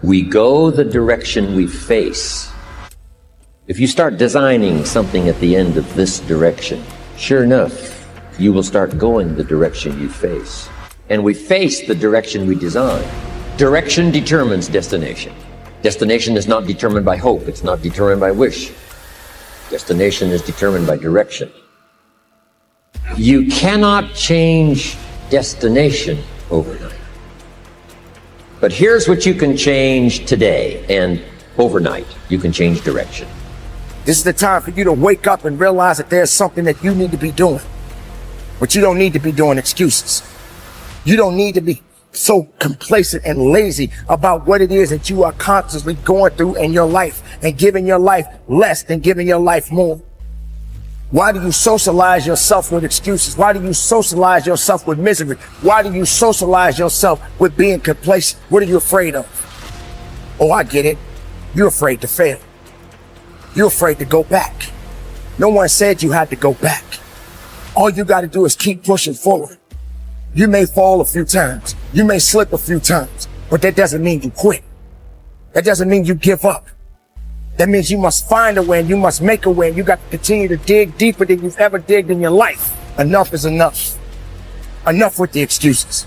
We go the direction we face. If you start designing something at the end of this direction, sure enough, you will start going the direction you face. And we face the direction we design. Direction determines destination. Destination is not determined by hope. It's not determined by wish. Destination is determined by direction. You cannot change destination overnight. But here's what you can change today, and overnight, you can change direction. This is the time for you to wake up and realize that there's something that you need to be doing. But you don't need to be doing excuses. You don't need to be so complacent and lazy about what it is that you are constantly going through in your life and giving your life less than giving your life more. Why do you socialize yourself with excuses? Why do you socialize yourself with misery? Why do you socialize yourself with being complacent? What are you afraid of? Oh, I get it. You're afraid to fail. You're afraid to go back. No one said you had to go back. All you got to do is keep pushing forward. You may fall a few times. You may slip a few times, but that doesn't mean you quit. That doesn't mean you give up. That means you must find a way and you must make a way, and you got to continue to dig deeper than you've ever digged in your life. Enough is enough. Enough with the excuses.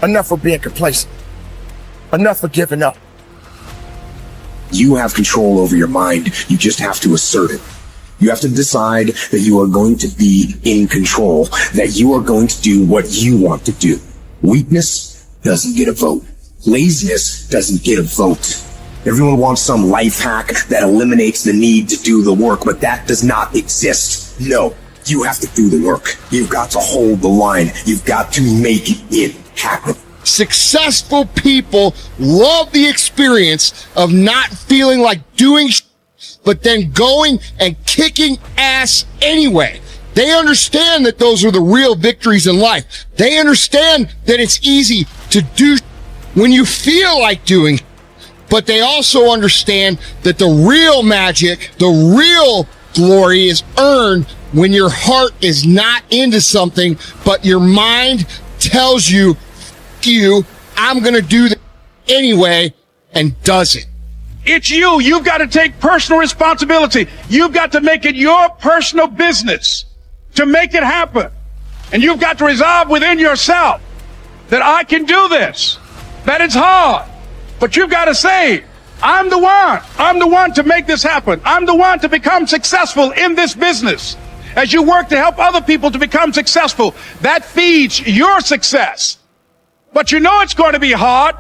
Enough for being complacent. Enough for giving up. You have control over your mind. You just have to assert it. You have to decide that you are going to be in control, that you are going to do what you want to do. Weakness doesn't get a vote. Laziness doesn't get a vote. Everyone wants some life hack that eliminates the need to do the work, but that does not exist. No, you have to do the work. You've got to hold the line. You've got to make it happen. Successful people love the experience of not feeling like doing but then going and kicking ass anyway. They understand that those are the real victories in life. They understand that it's easy to do when you feel like doing, but they also understand that the real magic, the real glory is earned when your heart is not into something, but your mind tells you, I'm going to do that anyway, and does it. It's you. You've got to take personal responsibility. You've got to make it your personal business to make it happen. And you've got to resolve within yourself that I can do this, that it's hard, but you've got to say, I'm the one. I'm the one to make this happen. I'm the one to become successful in this business. As you work to help other people to become successful, that feeds your success. But you know it's going to be hard,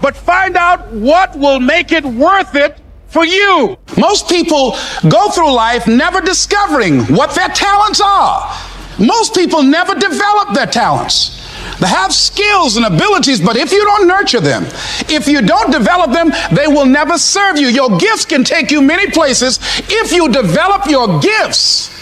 but find out what will make it worth it for you. Most people go through life never discovering what their talents are. Most people never develop their talents. They have skills and abilities, but if you don't nurture them, if you don't develop them, they will never serve you. Your gifts can take you many places if you develop your gifts.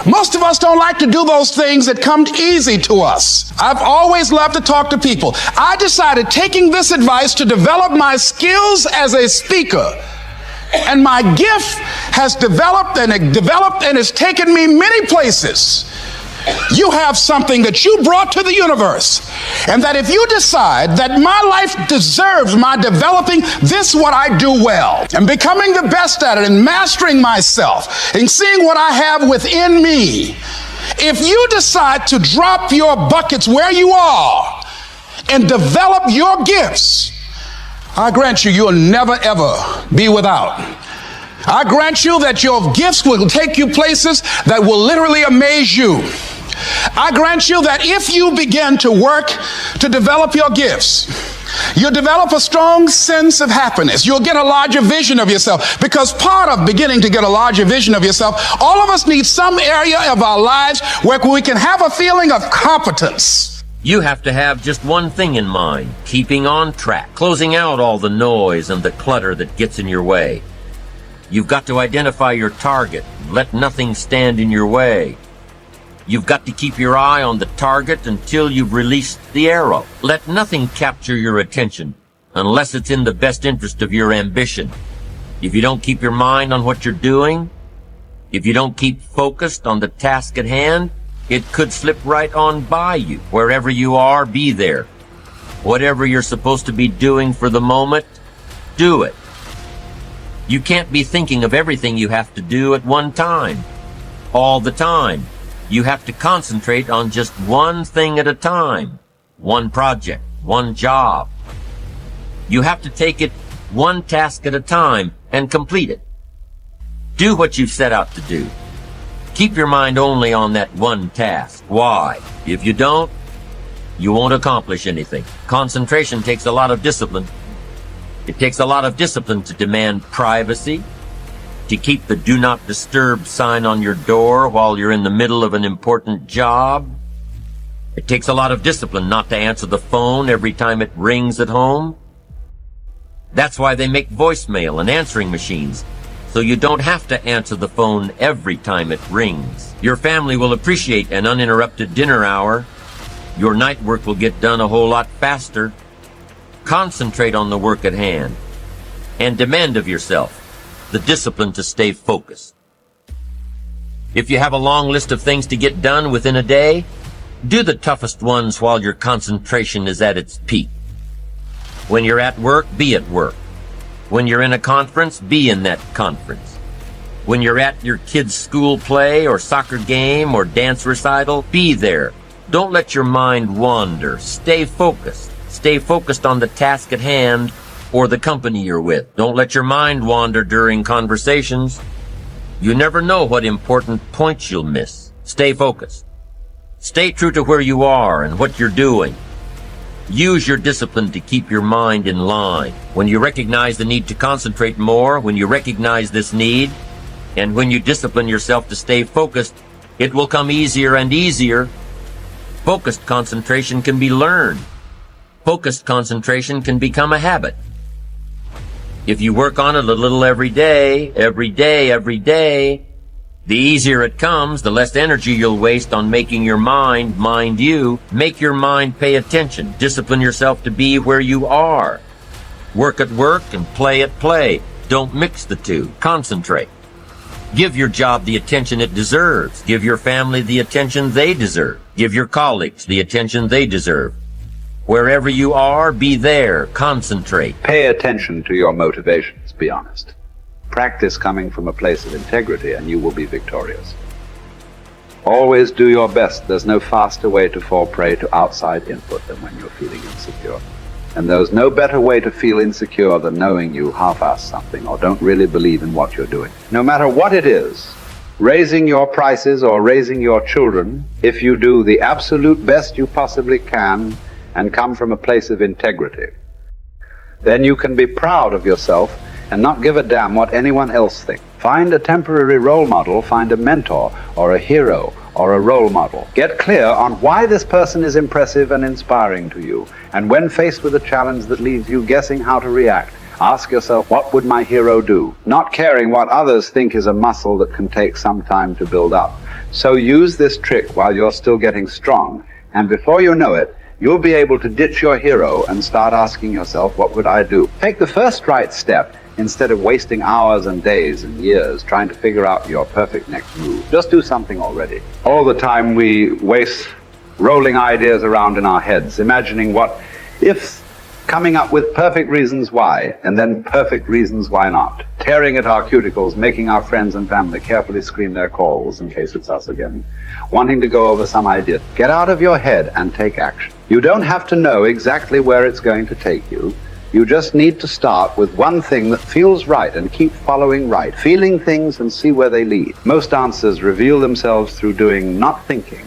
Most of us don't like to do those things that come easy to us. I've always loved to talk to people. I decided, taking this advice, to develop my skills as a speaker. And my gift has developed and it's taken me many places. You have something that you brought to the universe, and that if you decide that my life deserves my developing this, what I do well, and becoming the best at it, and mastering myself, and seeing what I have within me, if you decide to drop your buckets where you are and develop your gifts, I grant you, you'll never ever be without. I grant you that your gifts will take you places that will literally amaze you. I grant you that if you begin to work to develop your gifts, you'll develop a strong sense of happiness. You'll get a larger vision of yourself, because part of beginning to get a larger vision of yourself, all of us need some area of our lives where we can have a feeling of competence. You have to have just one thing in mind: keeping on track, closing out all the noise and the clutter that gets in your way. You've got to identify your target, let nothing stand in your way. You've got to keep your eye on the target until you've released the arrow. Let nothing capture your attention unless it's in the best interest of your ambition. If you don't keep your mind on what you're doing, if you don't keep focused on the task at hand, it could slip right on by you. Wherever you are, be there. Whatever you're supposed to be doing for the moment, do it. You can't be thinking of everything you have to do at one time, all the time. You have to concentrate on just one thing at a time, one project, one job. You have to take it one task at a time and complete it. Do what you've set out to do. Keep your mind only on that one task. Why? If you don't, you won't accomplish anything. Concentration takes a lot of discipline. It takes a lot of discipline to demand privacy, to keep the do not disturb sign on your door while you're in the middle of an important job. It takes a lot of discipline not to answer the phone every time it rings at home. That's why they make voicemail and answering machines, so you don't have to answer the phone every time it rings. Your family will appreciate an uninterrupted dinner hour. Your night work will get done a whole lot faster. Concentrate on the work at hand and demand of yourself the discipline to stay focused. If you have a long list of things to get done within a day, do the toughest ones while your concentration is at its peak. When you're at work, be at work. When you're in a conference, be in that conference. When you're at your kid's school play or soccer game or dance recital, be there. Don't let your mind wander. Stay focused. Stay focused on the task at hand or the company you're with. Don't let your mind wander during conversations. You never know what important points you'll miss. Stay focused. Stay true to where you are and what you're doing. Use your discipline to keep your mind in line. When you recognize the need to concentrate more, when you recognize this need, and when you discipline yourself to stay focused, it will come easier and easier. Focused concentration can be learned. Focused concentration can become a habit. If you work on it a little every day, the easier it comes, the less energy you'll waste on making your mind mind you. Make your mind pay attention. Discipline yourself to be where you are. Work at work and play at play. Don't mix the two. Concentrate. Give your job the attention it deserves. Give your family the attention they deserve. Give your colleagues the attention they deserve. Wherever you are, be there. Concentrate. Pay attention to your motivations, be honest. Practice coming from a place of integrity and you will be victorious. Always do your best. There's no faster way to fall prey to outside input than when you're feeling insecure. And there's no better way to feel insecure than knowing you half-ass something or don't really believe in what you're doing. No matter what it is, raising your prices or raising your children, if you do the absolute best you possibly can and come from a place of integrity, then you can be proud of yourself and not give a damn what anyone else thinks. Find a temporary role model, find a mentor or a hero or a role model. Get clear on why this person is impressive and inspiring to you. And when faced with a challenge that leaves you guessing how to react, ask yourself, what would my hero do? Not caring what others think is a muscle that can take some time to build up. So use this trick while you're still getting strong, and before you know it, you'll be able to ditch your hero and start asking yourself, what would I do? Take the first right step instead of wasting hours and days and years trying to figure out your perfect next move. Just do something already. All the time we waste rolling ideas around in our heads, imagining what if, coming up with perfect reasons why, and then perfect reasons why not. Tearing at our cuticles, making our friends and family carefully screen their calls in case it's us again. Wanting to go over some idea. Get out of your head and take action. You don't have to know exactly where it's going to take you. You just need to start with one thing that feels right and keep following right, feeling things and see where they lead. Most answers reveal themselves through doing, not thinking.